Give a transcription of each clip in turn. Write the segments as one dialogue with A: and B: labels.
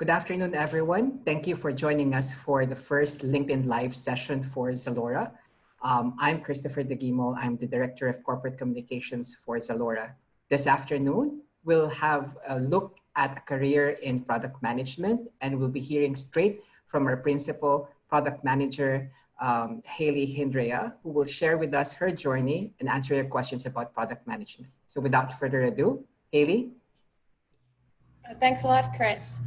A: Good afternoon, everyone. Thank you for joining us for the first LinkedIn Live session for ZALORA. I'm Christopher Degimo. I'm the Director of Corporate Communications for ZALORA. This afternoon, we'll have a look at a career in product management, and we'll be hearing straight from our Principal Product Manager, Heily Hindrea, who will share with us her journey and answer your questions about product management. So without further ado, Heily.
B: Thanks a lot, Chris.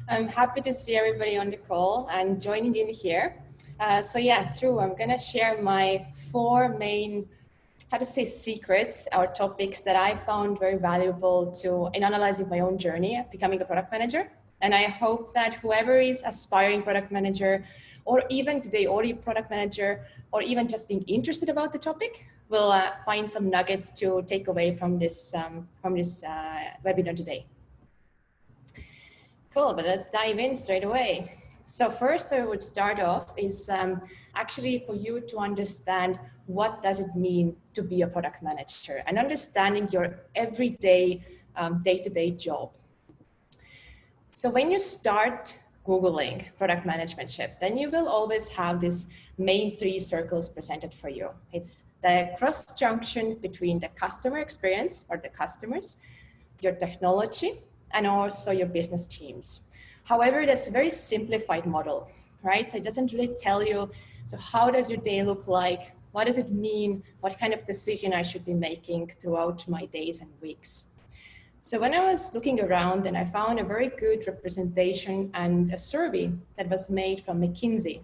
B: I'm happy to see everybody on the call and joining in here. I'm gonna share my four main, secrets or topics that I found very valuable in analyzing my own journey of becoming a product manager. And I hope that whoever is aspiring product manager, or even today already product manager, or even just being interested about the topic, will find some nuggets to take away from this webinar today. Cool, but let's dive in straight away. So first, where I would start off is actually for you to understand what does it mean to be a product manager and understanding your everyday, day-to-day job. So when you start Googling product managementship, then you will always have these main three circles presented for you. It's the cross junction between the customer experience or the customers, your technology, and also your business teams. However, that's a very simplified model, right? So it doesn't really tell you, so how does your day look like? What does it mean? What kind of decision I should be making throughout my days and weeks? So when I was looking around, and I found a very good representation and a survey that was made from McKinsey.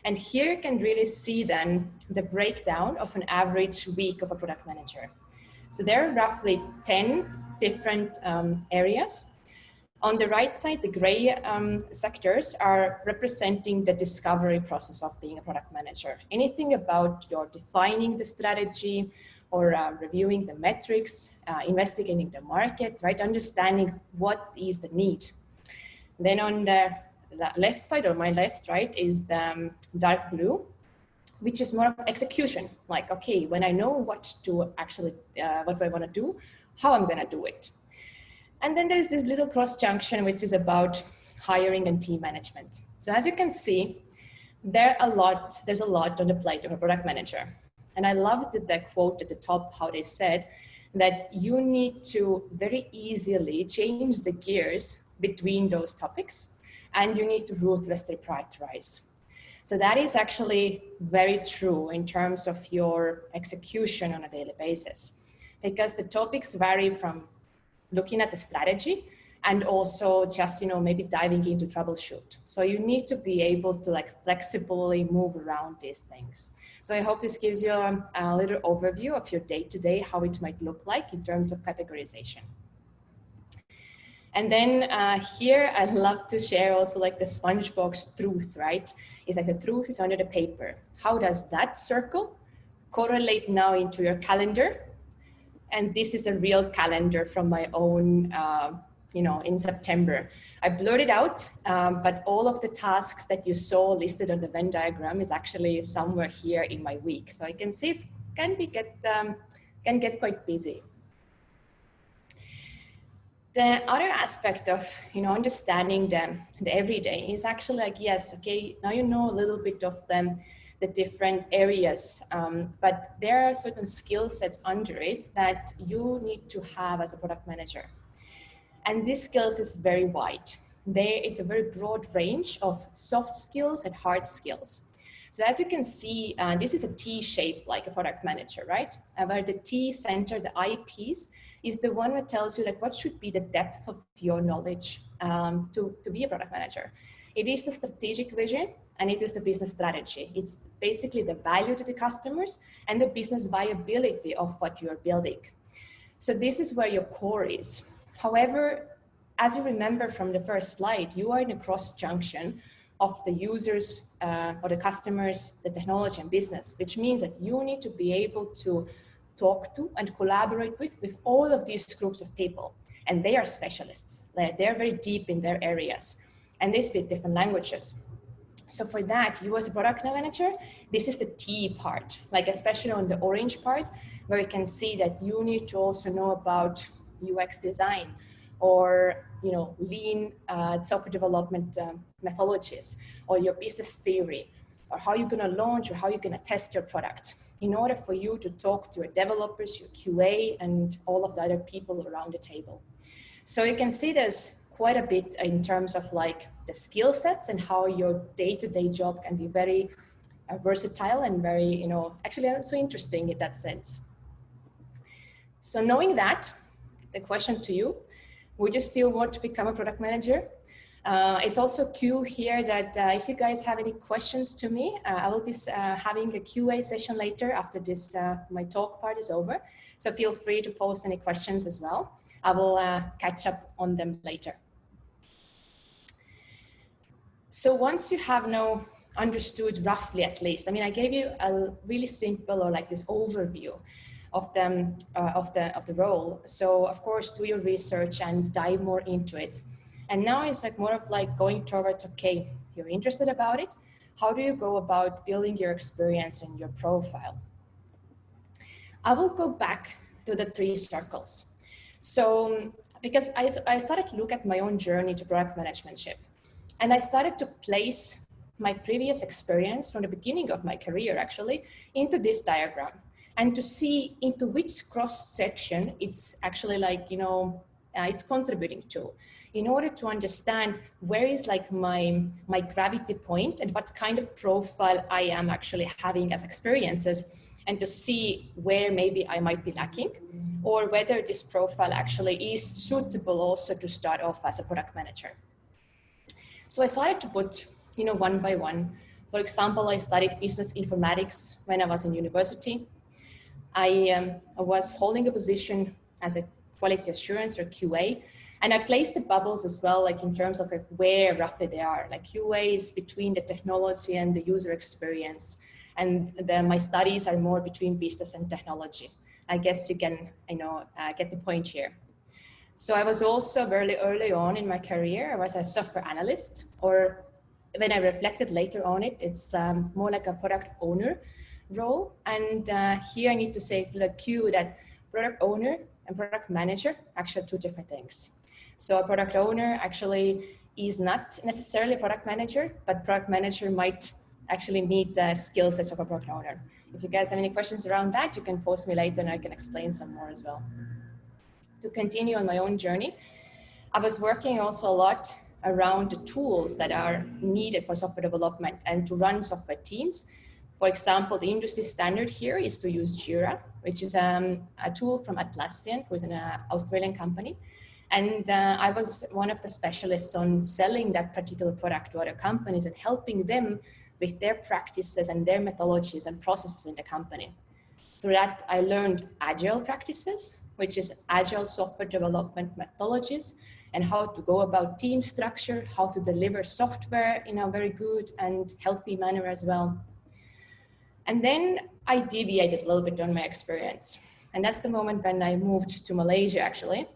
B: And here you can really see then the breakdown of an average week of a product manager. So there are roughly 10 different areas. On the right side, the gray sectors are representing the discovery process of being a product manager. Anything about your defining the strategy or reviewing the metrics, investigating the market, right? Understanding what is the need. Then on the left side, or my left, right, is the dark blue, which is more of execution. Like, okay, when I know what to actually, what do I want to do, how I'm going to do it. And then there's this little cross junction, which is about hiring and team management. So as you can see, there's a lot on the plate of a product manager. And I loved the quote at the top, how they said that you need to very easily change the gears between those topics, and you need to ruthlessly prioritize. So that is actually very true in terms of your execution on a daily basis, because the topics vary from looking at the strategy and also just, maybe diving into troubleshoot. So you need to be able to flexibly move around these things. So I hope this gives you a little overview of your day-to-day, how it might look like in terms of categorization. And then here, I'd love to share also the SpongeBob's truth, right? It's like the truth is under the paper. How does that circle correlate now into your calendar? And this is a real calendar from my own, in September. I blurred it out, but all of the tasks that you saw listed on the Venn diagram is actually somewhere here in my week. So I can see it can get quite busy. The other aspect of understanding the everyday is actually yes, okay, now you know a little bit of the different areas, but there are certain skill sets under it that you need to have as a product manager. And these skills is very wide. There is a very broad range of soft skills and hard skills. So as you can see, this is a T shape like a product manager, right? Where the T center, the I piece, is the one that tells you what should be the depth of your knowledge to be a product manager. It is the strategic vision and it is the business strategy. It's basically the value to the customers and the business viability of what you're building. So this is where your core is. However, as you remember from the first slide, you are in a cross junction of the users or the customers, the technology and business, which means that you need to be able to talk to and collaborate with all of these groups of people. And they are specialists. They're very deep in their areas and they speak different languages. So for that, you as a product manager, this is the T part, especially on the orange part, where you can see that you need to also know about UX design, or lean software development methodologies, or your business theory, or how you're going to launch or how you're going to test your product, in order for you to talk to your developers, your QA, and all of the other people around the table. So you can see there's quite a bit in terms of like the skill sets and how your day-to-day job can be very versatile and very, actually also interesting in that sense. So knowing that, the question to you, would you still want to become a product manager? It's also cue here that if you guys have any questions to me, I will be having a QA session later after this, my talk part is over. So feel free to post any questions as well. I will catch up on them later. So once you have now understood roughly, at least, I mean, I gave you a really simple or like this overview of the role. So of course, do your research and dive more into it. And now it's like more of like going towards, okay, you're interested about it. How do you go about building your experience and your profile? I will go back to the 3 circles. So because I started to look at my own journey to product managementship, and I started to place my previous experience from the beginning of my career actually into this diagram, and to see into which cross section it's actually like, it's contributing to, in order to understand where is like my gravity point and what kind of profile I am actually having as experiences, and to see where maybe I might be lacking, or whether this profile actually is suitable also to start off as a product manager. So I started to put, one by one. For example, I studied business informatics when I was in university. I was holding a position as a quality assurance or QA, and I placed the bubbles as well, like in terms of like where roughly they are. Like QA is between the technology and the user experience, and my studies are more between business and technology. I guess you can, get the point here. So I was also very early on in my career, I was a software analyst, or when I reflected later on it, it's more like a product owner role. And here I need to say to the cue that product owner and product manager are actually 2 different things. So a product owner actually is not necessarily a product manager, but product manager might actually need the skill sets of a product owner. If you guys have any questions around that, you can post me later and I can explain some more as well. To continue on my own journey, I was working also a lot around the tools that are needed for software development and to run software teams. For example, the industry standard here is to use Jira, which is a tool from Atlassian, who is an Australian company. And I was one of the specialists on selling that particular product to other companies and helping them with their practices and their methodologies and processes in the company. Through that, I learned agile practices, which is agile software development methodologies, and how to go about team structure, how to deliver software in a very good and healthy manner as well. And then I deviated a little bit on my experience. And that's the moment when I moved to Malaysia, actually.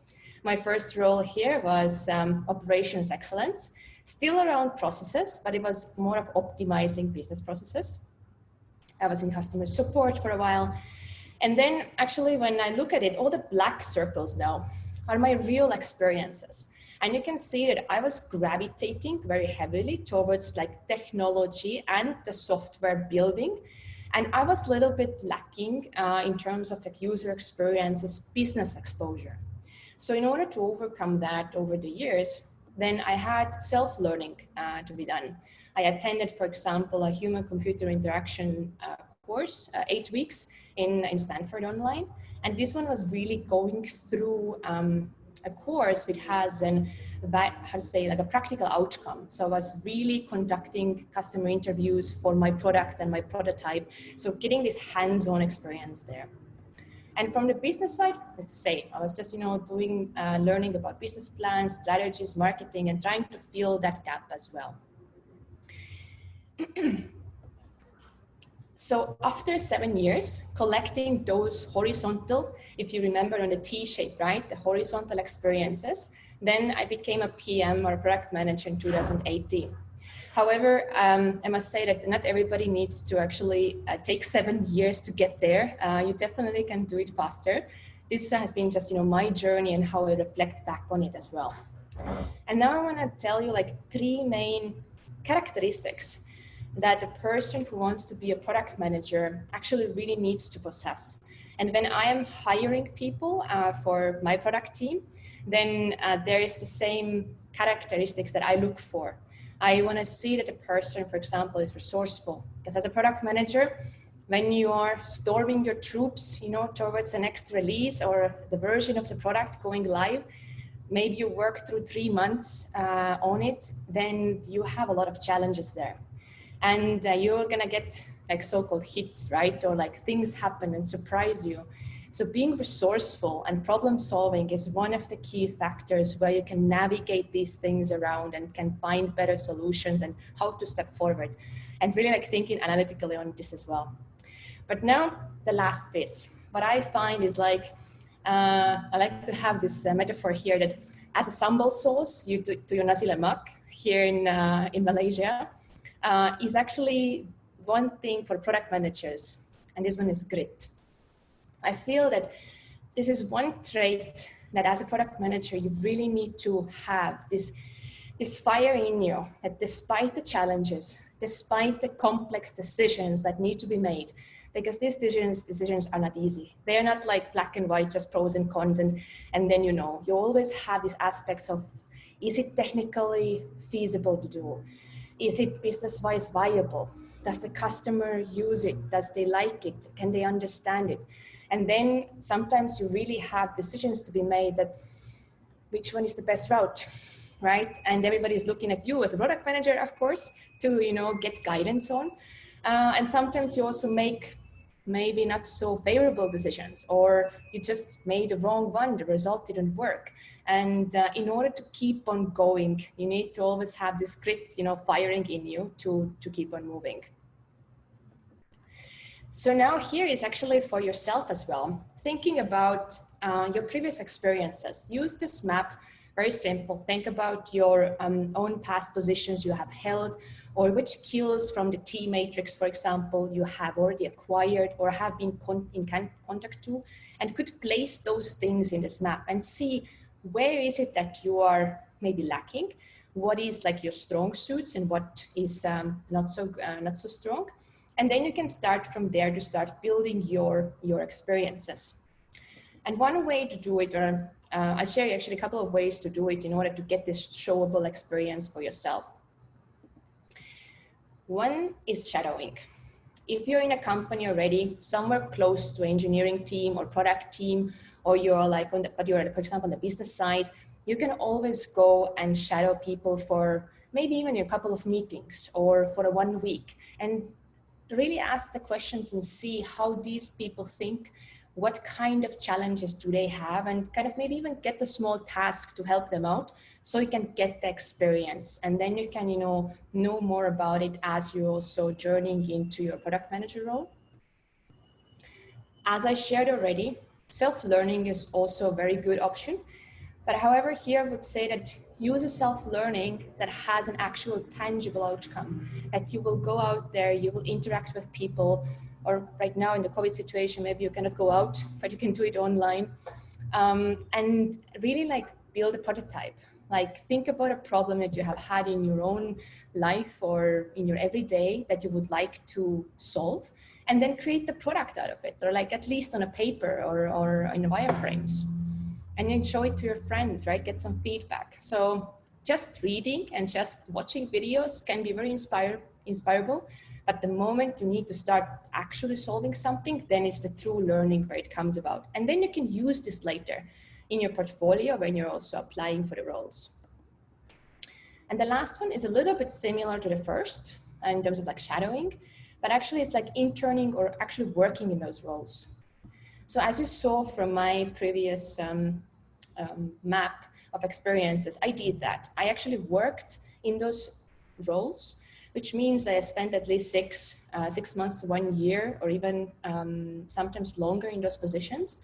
B: My first role here was operations excellence, still around processes, but it was more of optimizing business processes. I was in customer support for a while. And then actually when I look at it, all the black circles now are my real experiences. And you can see that I was gravitating very heavily towards like technology and the software building. And I was a little bit lacking in terms of like user experiences, business exposure. So in order to overcome that over the years, then I had self-learning to be done. I attended, for example, a human-computer interaction course, 8 weeks in Stanford online. And this one was really going through a course which has a practical outcome. So I was really conducting customer interviews for my product and my prototype. So getting this hands-on experience there. And from the business side, as to say, I was just, learning about business plans, strategies, marketing, and trying to fill that gap as well. So after 7 years, collecting those horizontal, if you remember on the T-shape, right, the horizontal experiences, then I became a PM or product manager in 2018. However, I must say that not everybody needs to actually take 7 years to get there. You definitely can do it faster. this has been just, my journey and how I reflect back on it as well. And now I want to tell you like 3 main characteristics that a person who wants to be a product manager actually really needs to possess. And when I am hiring people for my product team, then there is the same characteristics that I look for. I want to see that the person, for example, is resourceful. Because as a product manager, when you are storming your troops, towards the next release or the version of the product going live, maybe you work through 3 months on it, then you have a lot of challenges there. And you're gonna get like so-called hits, right? Or like things happen and surprise you. So being resourceful and problem solving is one of the key factors where you can navigate these things around and can find better solutions and how to step forward. And really like thinking analytically on this as well. But now the last phase, what I find is like, I like to have this metaphor here that as a sambal sauce to your nasi lemak here in Malaysia is actually one thing for product managers, and this one is grit. I feel that this is one trait that as a product manager, you really need to have this fire in you that despite the challenges, despite the complex decisions that need to be made, because these decisions are not easy. They are not like black and white, just pros and cons. And then, you always have these aspects of, is it technically feasible to do? Is it business-wise viable? Does the customer use it? Does they like it? Can they understand it? And then sometimes you really have decisions to be made that which one is the best route, right? And everybody's looking at you as a product manager, of course, to get guidance on. And sometimes you also make maybe not so favorable decisions, or you just made the wrong one, the result didn't work. And in order to keep on going, you need to always have this grit, firing in you to keep on moving. So now here is actually for yourself as well, thinking about your previous experiences. Use this map, very simple. Think about your own past positions you have held, or which skills from the T matrix, for example, you have already acquired or have been in contact to, and could place those things in this map and see where is it that you are maybe lacking, what is like your strong suits and what is not so strong. And then you can start from there to start building your experiences. And one way to do it, or I share you actually a couple of ways to do it in order to get this showable experience for yourself. One is shadowing. If you're in a company already, somewhere close to engineering team or product team, or you're like but you're, for example, on the business side, you can always go and shadow people for maybe even a couple of meetings or for 1 week, and really ask the questions and see how these people think, what kind of challenges do they have, and kind of maybe even get a small task to help them out so you can get the experience. And then you can, know more about it as you're also journeying into your product manager role. As I shared already, self-learning is also a very good option. But however, here I would say that use a self-learning that has an actual tangible outcome, that you will go out there, you will interact with people, or right now in the COVID situation, maybe you cannot go out, but you can do it online. And really like build a prototype. Like think about a problem that you have had in your own life or in your everyday that you would like to solve, and then create the product out of it, or like at least on a paper or in wireframes. And then show it to your friends, right? Get some feedback. So just reading and just watching videos can be very inspirable. But the moment you need to start actually solving something, then it's the true learning where it comes about. And then you can use this later in your portfolio when you're also applying for the roles. And the last one is a little bit similar to the first in terms of like shadowing, but actually it's like interning or actually working in those roles. So as you saw from my previous map of experiences, I did that. I actually worked in those roles, which means that I spent at least 6 months to 1 year, or even sometimes longer in those positions.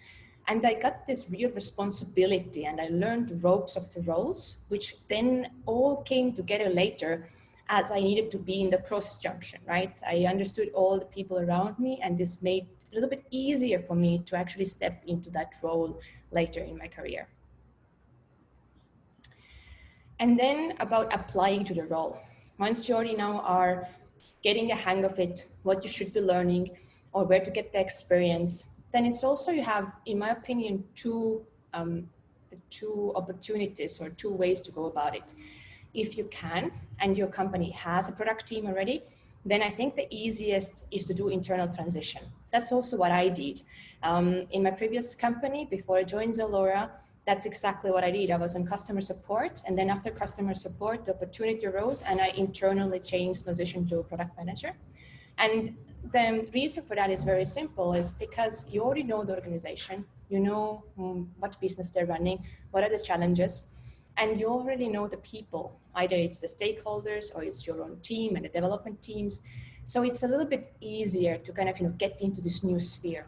B: And I got this real responsibility, and I learned the ropes of the roles, which then all came together later as I needed to be in the cross junction, right? I understood all the people around me, and this made it a little bit easier for me to actually step into that role later in my career. And then about applying to the role. Once you already now are getting a hang of it, what you should be learning or where to get the experience, then it's also, you have, in my opinion, two opportunities or two ways to go about it. If you can, and your company has a product team already, then I think the easiest is to do internal transition. That's also what I did. In my previous company, before I joined ZALORA, that's exactly what I did. I was on customer support, and then after customer support, the opportunity arose, and I internally changed position to product manager. And the reason for that is very simple, is because you already know the organization, you know what business they're running, what are the challenges, and you already know the people. Either it's the stakeholders or it's your own team and the development teams. So it's a little bit easier to kind of get into this new sphere.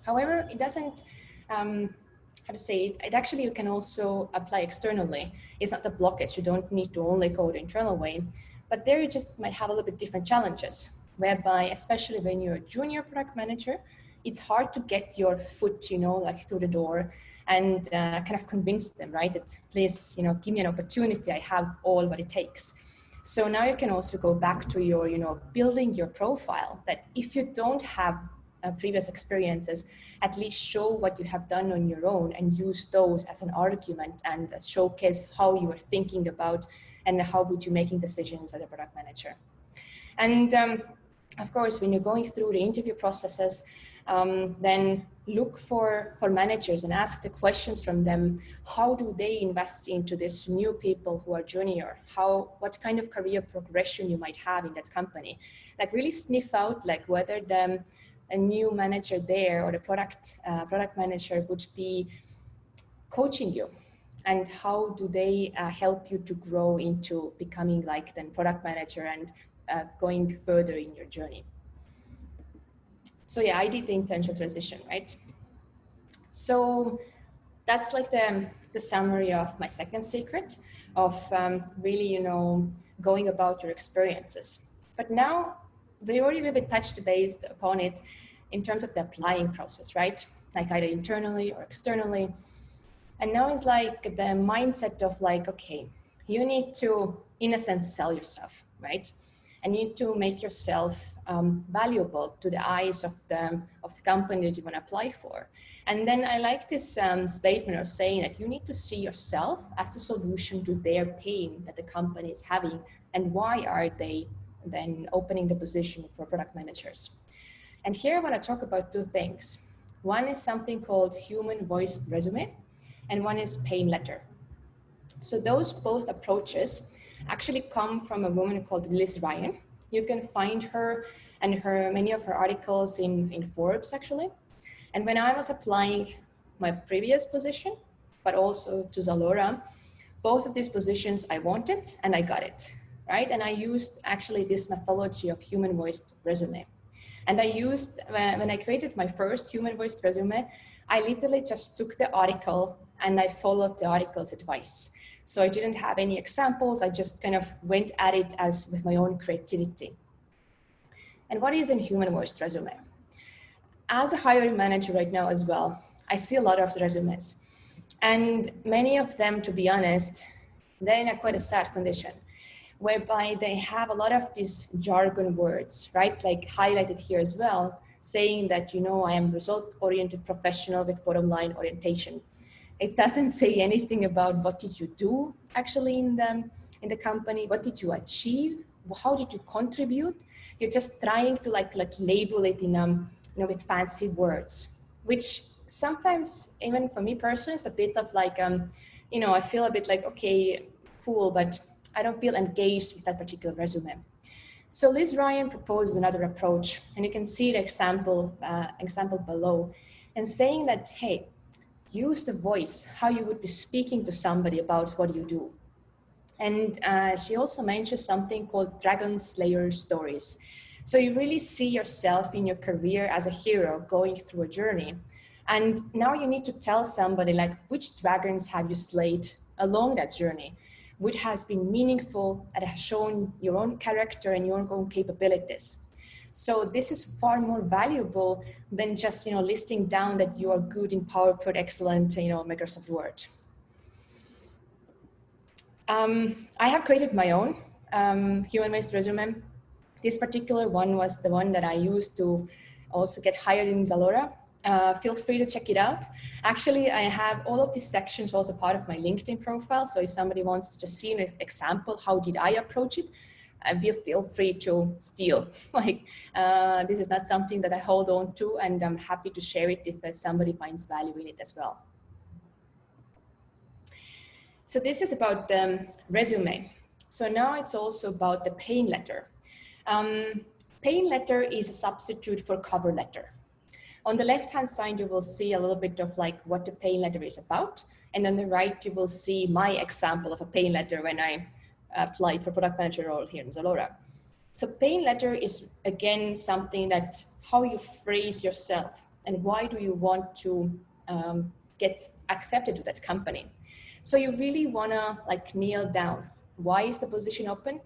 B: However, it doesn't, how to say it, actually you can also apply externally. It's not a blockage, you don't need to only go the internal way, but there you just might have a little bit different challenges, whereby, especially when you're a junior product manager, it's hard to get your foot, like through the door and kind of convince them, right? That please, give me an opportunity. I have all what it takes. So now you can also go back to your, building your profile, that if you don't have previous experiences, at least show what you have done on your own and use those as an argument and showcase how you are thinking about and how would you making decisions as a product manager. And of course, when you're going through the interview processes, then look for managers and ask the questions from them. How do they invest into this new people who are junior? What kind of career progression you might have in that company? Like really sniff out like whether a new manager there or the product manager would be coaching you, and how do they help you to grow into becoming like then product manager and going further in your journey. So yeah, I did the intentional transition, right? So that's like the summary of my second secret of really, going about your experiences. But now we already a little bit touched base upon it in terms of the applying process, right? Like either internally or externally. And now it's like the mindset of like, okay, you need to, in a sense, sell yourself, right? And you need to make yourself valuable to the eyes of the company that you want to apply for. And then I like this statement of saying that you need to see yourself as the solution to their pain that the company is having, and why are they then opening the position for product managers. And here I want to talk about two things. One is something called human voiced resume, and one is pain letter. So those both approaches actually come from a woman called Liz Ryan. You can find her and many of her articles in Forbes actually. And when I was applying my previous position, but also to ZALORA, both of these positions I wanted and I got it, right? And I used actually this methodology of human voiced resume. And I used, when I created my first human voiced resume, I literally just took the article and I followed the article's advice. So I didn't have any examples. I just kind of went at it as with my own creativity. And what is a human voiced resume? As a hiring manager right now as well, I see a lot of resumes. And many of them, to be honest, they're in quite a sad condition, whereby they have a lot of these jargon words, right? Like highlighted here as well, saying that, I am result-oriented professional with bottom line orientation. It doesn't say anything about what did you do actually in the company, what did you achieve, how did you contribute? You're just trying to like label it in with fancy words, which sometimes even for me personally is a bit of like I feel a bit like, okay, cool, but I don't feel engaged with that particular resume. So Liz Ryan proposes another approach, and you can see the example below, and saying that, hey, use the voice, how you would be speaking to somebody about what you do. And she also mentions something called Dragon Slayer stories. So you really see yourself in your career as a hero going through a journey. And now you need to tell somebody like, which dragons have you slayed along that journey? which has been meaningful and has shown your own character and your own capabilities. So this is far more valuable than just, listing down that you are good in PowerPoint, excellent, Microsoft Word. I have created my own human-based resume. This particular one was the one that I used to also get hired in ZALORA. Feel free to check it out. Actually, I have all of these sections also part of my LinkedIn profile. So if somebody wants to just see an example, how did I approach it? Feel free to steal. This is not something that I hold on to, and I'm happy to share it if somebody finds value in it as well. So this is about the resume. So now it's also about the pain letter. Pain letter is a substitute for cover letter. On the left-hand side, you will see a little bit of like what the pain letter is about. And on the right, you will see my example of a pain letter when I applied for product manager role here in ZALORA. So pain letter is, again, something that how you phrase yourself and why do you want to get accepted to that company. So you really want to like nail down, why is the position open?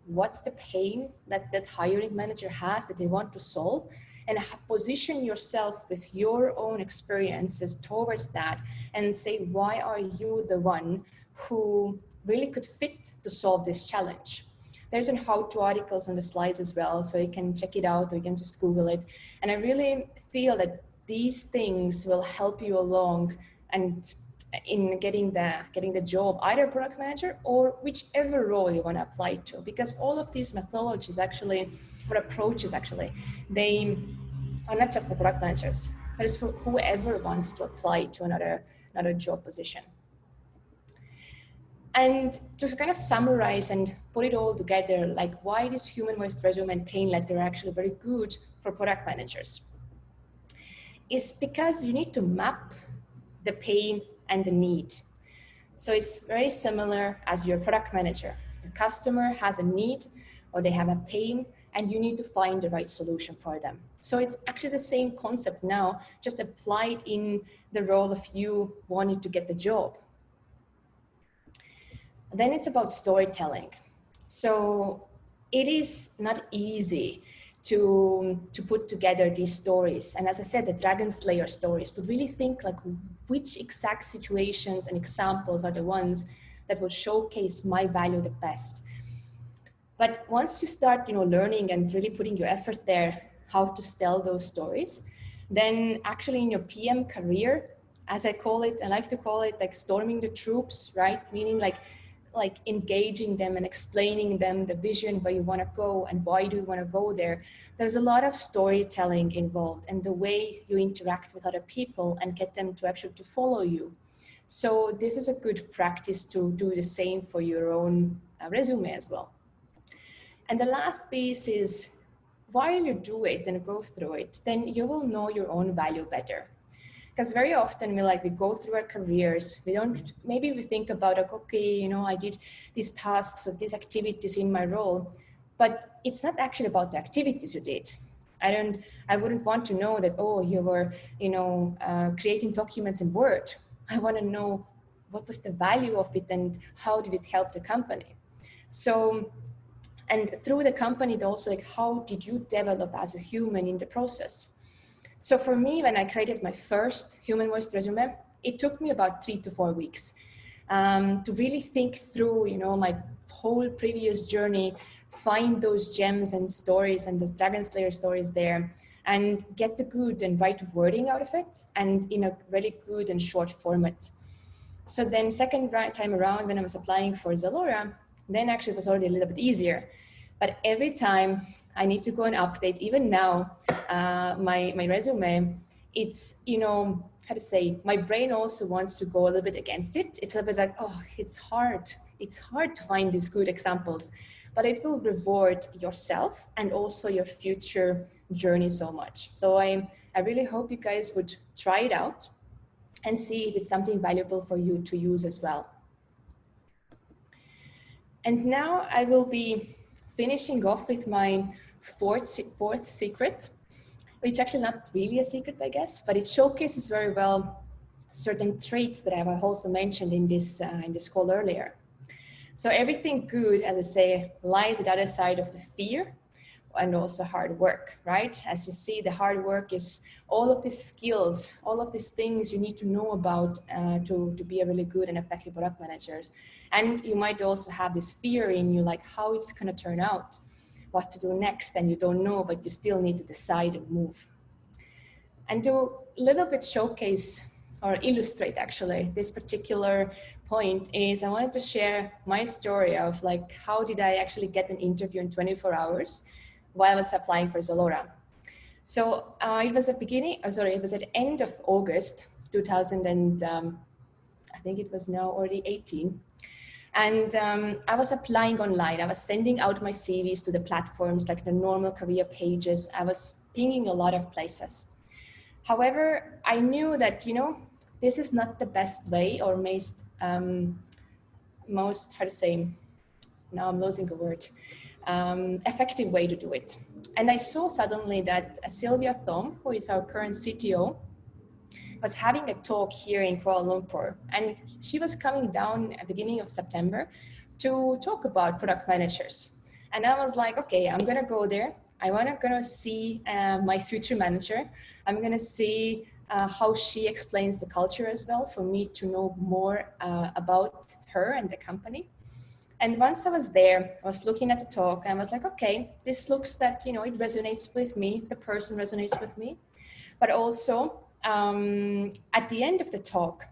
B: What's the pain that that hiring manager has that they want to solve? And position yourself with your own experiences towards that and say, why are you the one who really could fit to solve this challenge? There's an how-to articles on the slides as well, so you can check it out or you can just Google it. And I really feel that these things will help you along and in getting the job, either product manager or whichever role you want to apply to, because all of these methodologies actually, or approaches actually, they are not just for product managers, but it's for whoever wants to apply to another job position. And to kind of summarize and put it all together, like why this human-based resume and pain letter are actually very good for product managers is because you need to map the pain and the need. So it's very similar as your product manager. The customer has a need or they have a pain and you need to find the right solution for them. So it's actually the same concept now, just applied in the role of you wanting to get the job. Then it's about storytelling. So it is not easy to put together these stories. And as I said, the Dragon Slayer stories, to really think like which exact situations and examples are the ones that will showcase my value the best. But once you start, learning and really putting your effort there, how to tell those stories, then actually in your PM career, as I call it, I like to call it like storming the troops, right? Meaning like engaging them and explaining them the vision where you want to go and why do you want to go there. There's a lot of storytelling involved and the way you interact with other people and get them to actually to follow you. So this is a good practice to do the same for your own resume as well. And the last piece is while you do it and go through it, then you will know your own value better. Because very often we go through our careers, maybe we think about like, okay, I did these tasks or these activities in my role, but it's not actually about the activities you did. I wouldn't want to know that, oh, you were, creating documents in Word. I want to know what was the value of it and how did it help the company? So, and through the company, also like, how did you develop as a human in the process? So for me, when I created my first human-based resume, it took me about 3 to 4 weeks to really think through, my whole previous journey, find those gems and stories and the Dragon Slayer stories there, and get the good and right wording out of it, and in a really good and short format. So then second time around, when I was applying for ZALORA, then actually it was already a little bit easier. But every time I need to go and update, even now, my resume, it's, how to say, my brain also wants to go a little bit against it. It's a bit like, oh, it's hard to find these good examples, but it will reward yourself and also your future journey so much. So I really hope you guys would try it out and see if it's something valuable for you to use as well. And now I will be finishing off with my fourth secret, which is actually not really a secret, I guess, but it showcases very well certain traits that I have also mentioned in this call earlier. So everything good, as I say, lies at the other side of the fear and also hard work, right? As you see, the hard work is all of these skills, all of these things you need to know about to be a really good and effective product manager. And you might also have this fear in you, like how it's gonna turn out, what to do next, and you don't know, but you still need to decide and move. And to a little bit showcase or illustrate actually this particular point is I wanted to share my story of like how did I actually get an interview in 24 hours while I was applying for ZALORA. So it was at the end of August 2000 and I think it was now already 18. And I was applying online. I was sending out my CVs to the platforms like the normal career pages. I was pinging a lot of places. However, I knew that, you know, this is not the best way or most, how to say, now I'm losing a word, effective way to do it. And I saw suddenly that Sylvia Thom, who is our current CTO, was having a talk here in Kuala Lumpur. And she was coming down at the beginning of September to talk about product managers. And I was like, okay, I'm gonna go there. I wanna gonna see my future manager. I'm gonna see how she explains the culture as well for me to know more about her and the company. And once I was there, I was looking at the talk and I was like, okay, this looks that, you know, it resonates with me. The person resonates with me. But also at the end of the talk,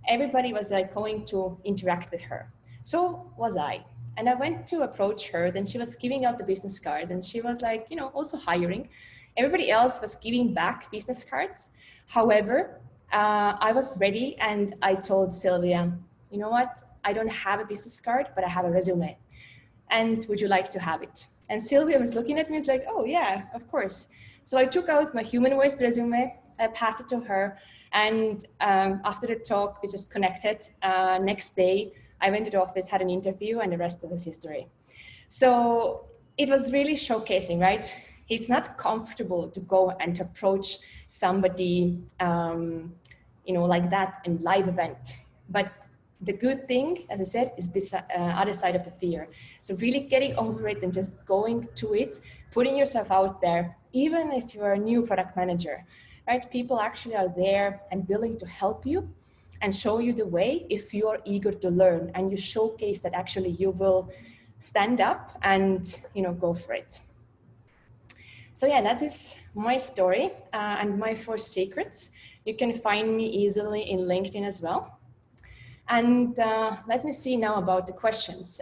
B: everybody was like going to interact with her. So was I. And I went to approach her, then she was giving out the business card and she was like, you know, also hiring. Everybody else was giving back business cards. However, I was ready and I told Sylvia, you know what? I don't have a business card, but I have a resume. And would you like to have it? And Sylvia was looking at me, it's like, oh yeah, of course. So I took out my human waste resume, I passed it to her. And after the talk, we just connected. Next day, I went to the office, had an interview, and the rest of it is history. So it was really showcasing, right? It's not comfortable to go and to approach somebody, you know, like that in live event. But the good thing, as I said, is the other side of the fear. So really getting over it and just going to it, putting yourself out there, even if you're a new product manager, right? People actually are there and willing to help you and show you the way if you are eager to learn and you showcase that actually you will stand up and, you know, go for it. So yeah, that is my story and my 4 secrets. You can find me easily in LinkedIn as well. And let me see now about the questions.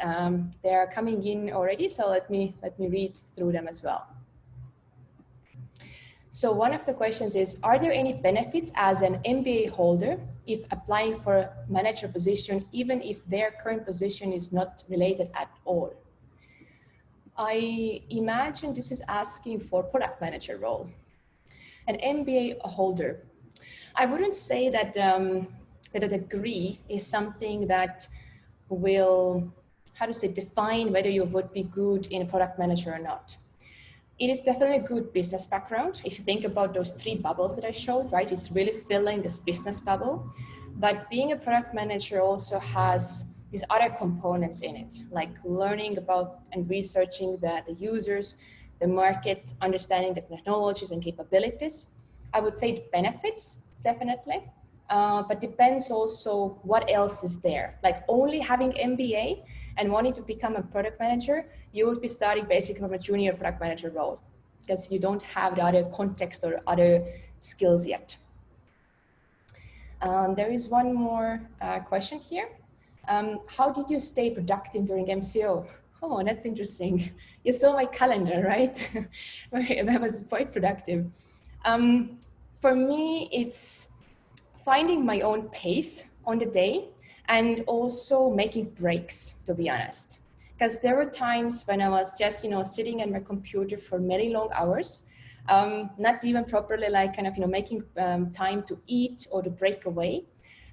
B: They are coming in already, so let me read through them as well. So one of the questions is, are there any benefits as an MBA holder if applying for a manager position, even if their current position is not related at all? I imagine this is asking for product manager role. An MBA holder. I wouldn't say that that a degree is something that will, how to say, define whether you would be good in a product manager or not. It is definitely a good business background. If you think about those 3 bubbles that I showed, right, it's really filling this business bubble. But being a product manager also has these other components in it, like learning about and researching the users, the market, understanding the technologies and capabilities. I would say it benefits, definitely, but depends also what else is there. Like only having MBA and wanting to become a product manager, you would be starting basically from a junior product manager role because you don't have the other context or other skills yet. There is one more question here. How did you stay productive during MCO? Oh, that's interesting. You saw my calendar, right? I was quite productive. For me, it's finding my own pace on the day and also making breaks, to be honest. Because there were times when I was just, you know, sitting at my computer for many long hours, not even properly like kind of, you know, making time to eat or to break away.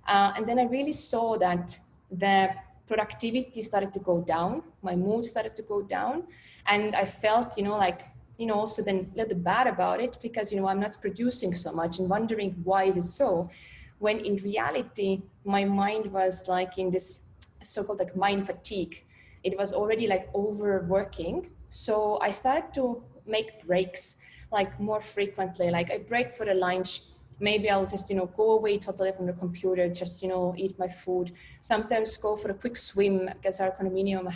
B: And then I really saw that the productivity started to go down, my mood started to go down, and I felt, you know, like, you know, also then a little bit bad about it because, you know, I'm not producing so much and wondering why is it so, when in reality, my mind was like in this so-called like mind fatigue. it was already like overworking. So I started to make breaks like more frequently. Like I break for the lunch. Maybe I'll just, go away totally from the computer, just, eat my food. Sometimes go for a quick swim because our condominium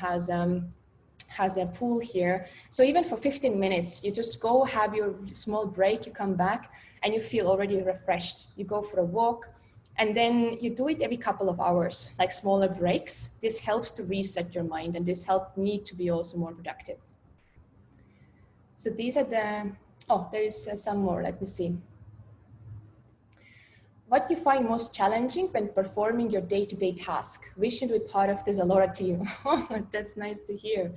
B: has a pool here. So even for 15 minutes, you just go have your small break, you come back and you feel already refreshed. You go for a walk and then you do it every couple of hours, like smaller breaks. This helps to reset your mind and this helped me to be also more productive. So these are there is some more, let me see. What do you find most challenging when performing your day-to-day task? Wishing to be part of the ZALORA team. That's nice to hear.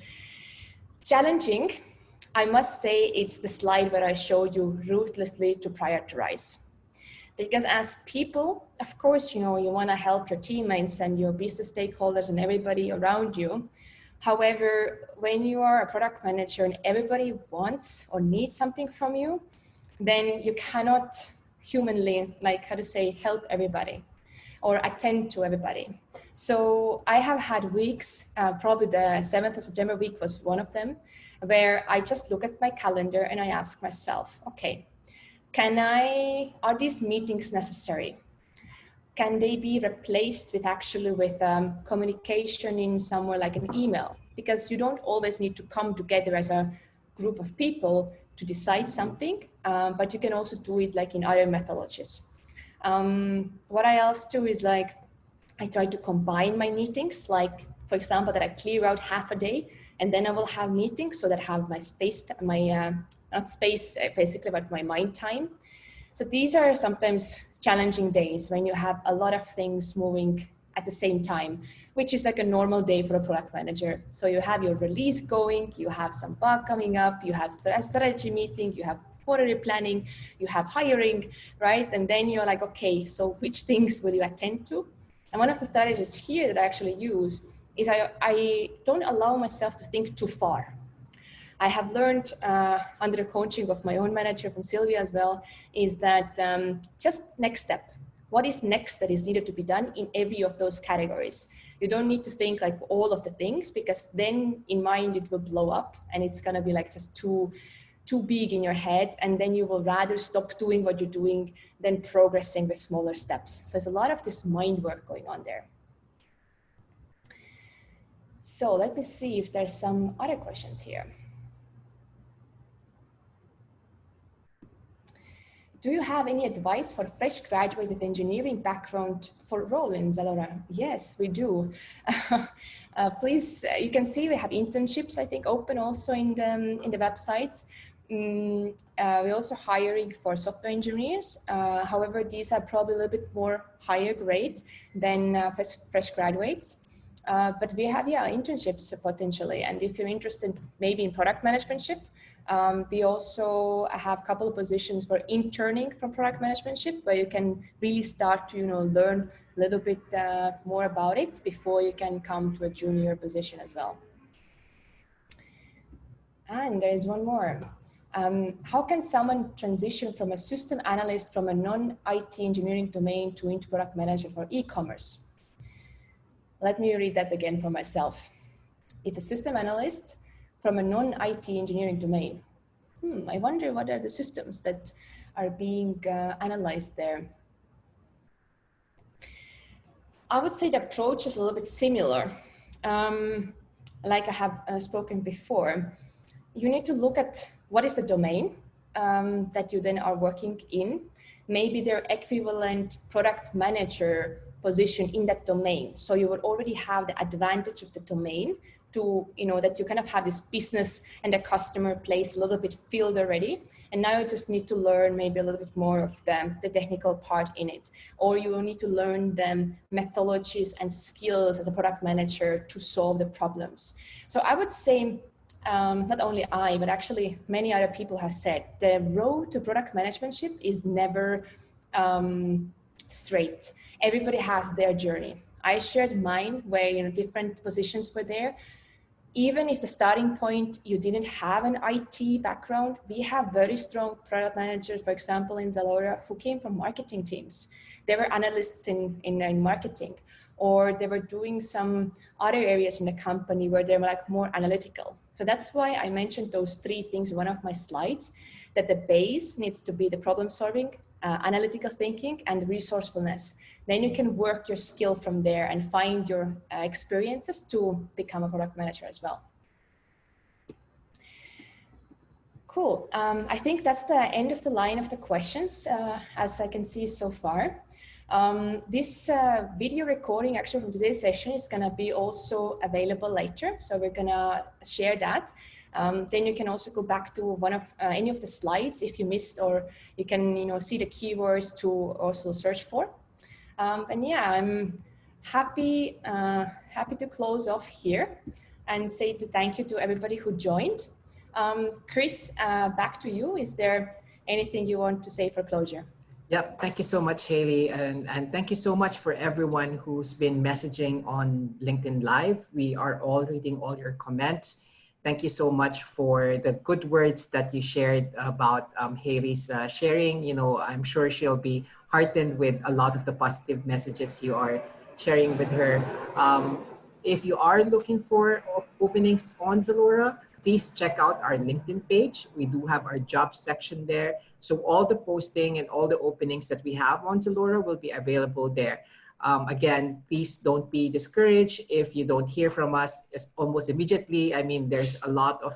B: Challenging, I must say it's the slide where I showed you ruthlessly to prioritize. Because as people, of course, you want to help your teammates and your business stakeholders and everybody around you. However, when you are a product manager and everybody wants or needs something from you, then you cannot humanly, help everybody or attend to everybody. So I have had weeks, probably the 7th of September week was one of them, where I just look at my calendar and I ask myself, okay, are these meetings necessary? Can they be replaced with communication in somewhere like an email? Because you don't always need to come together as a group of people to decide something, but you can also do it like in other methodologies. What I else do is like, I try to combine my meetings, like for example, that I clear out half a day and then I will have meetings so that I have my space, not space basically, but my mind time. So these are sometimes challenging days when you have a lot of things moving at the same time, which is like a normal day for a product manager. So you have your release going, you have some bug coming up, you have strategy meeting, you have quarterly planning, you have hiring, right? And then you're like, okay, so which things will you attend to? And one of the strategies here that I actually use is I don't allow myself to think too far. I have learned under the coaching of my own manager from Sylvia as well, is that just next step. What is next that is needed to be done in every of those categories? You don't need to think like all of the things, because then in mind it will blow up and it's gonna be like just too big in your head, and then you will rather stop doing what you're doing than progressing with smaller steps. So there's a lot of this mind work going on there. So let me see if there's some other questions here. Do you have any advice for fresh graduate with engineering background for role in ZALORA? Yes, we do. Please, you can see we have internships, I think, open also in the websites. We're also hiring for software engineers. However, these are probably a little bit more higher grades than fresh graduates. But we have, internships potentially. And if you're interested maybe in product managementship, we also have a couple of positions for interning from product managementship, where you can really start to, learn a little bit more about it before you can come to a junior position as well. And there is one more. How can someone transition from a system analyst from a non-IT engineering domain to into product manager for e-commerce? Let me read that again for myself. It's a system analyst from a non-IT engineering domain. I wonder what are the systems that are being analyzed there. I would say the approach is a little bit similar. Like I have spoken before, you need to look at what is the domain that you then are working in. Maybe their equivalent product manager position in that domain. So you would already have the advantage of the domain to, that you kind of have this business and the customer place a little bit filled already. And now you just need to learn maybe a little bit more of the technical part in it. Or you will need to learn the methodologies and skills as a product manager to solve the problems. So I would say, not only I, but actually many other people have said, the road to product managementship is never straight. Everybody has their journey. I shared mine where, different positions were there. Even if the starting point, you didn't have an IT background, we have very strong product managers, for example, in ZALORA, who came from marketing teams. They were analysts in marketing. or they were doing some other areas in the company where they're like more analytical. So that's why I mentioned those three things in one of my slides, that the base needs to be the problem solving, analytical thinking, and resourcefulness. Then you can work your skill from there and find your experiences to become a product manager as well. Cool. I think that's the end of the line of the questions, as I can see so far. This video recording actually from today's session is going to be also available later. So we're going to share that. Then you can also go back to one of any of the slides if you missed, or you can see the keywords to also search for. And yeah, I'm happy to close off here and say thank you to everybody who joined. Chris, back to you. Is there anything you want to say for closure?
A: Yep, thank you so much, Heily. And thank you so much for everyone who's been messaging on LinkedIn Live. We are all reading all your comments. Thank you so much for the good words that you shared about Heily's sharing. I'm sure she'll be heartened with a lot of the positive messages you are sharing with her. If you are looking for openings on ZALORA, please check out our LinkedIn page. We do have our jobs section there. So all the posting and all the openings that we have on ZALORA will be available there. Again, please don't be discouraged if you don't hear from us almost immediately. I mean, there's a lot of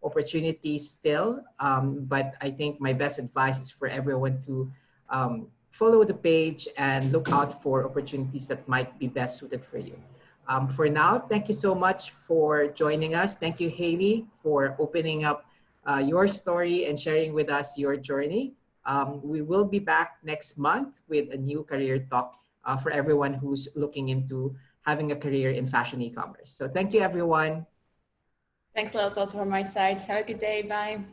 A: opportunities still, but I think my best advice is for everyone to follow the page and look out for opportunities that might be best suited for you. For now, thank you so much for joining us. Thank you, Heily, for opening up your story and sharing with us your journey. We will be back next month with a new career talk for everyone who's looking into having a career in fashion e-commerce. So thank you, everyone.
B: Thanks a lot also from my side. Have a good day. Bye.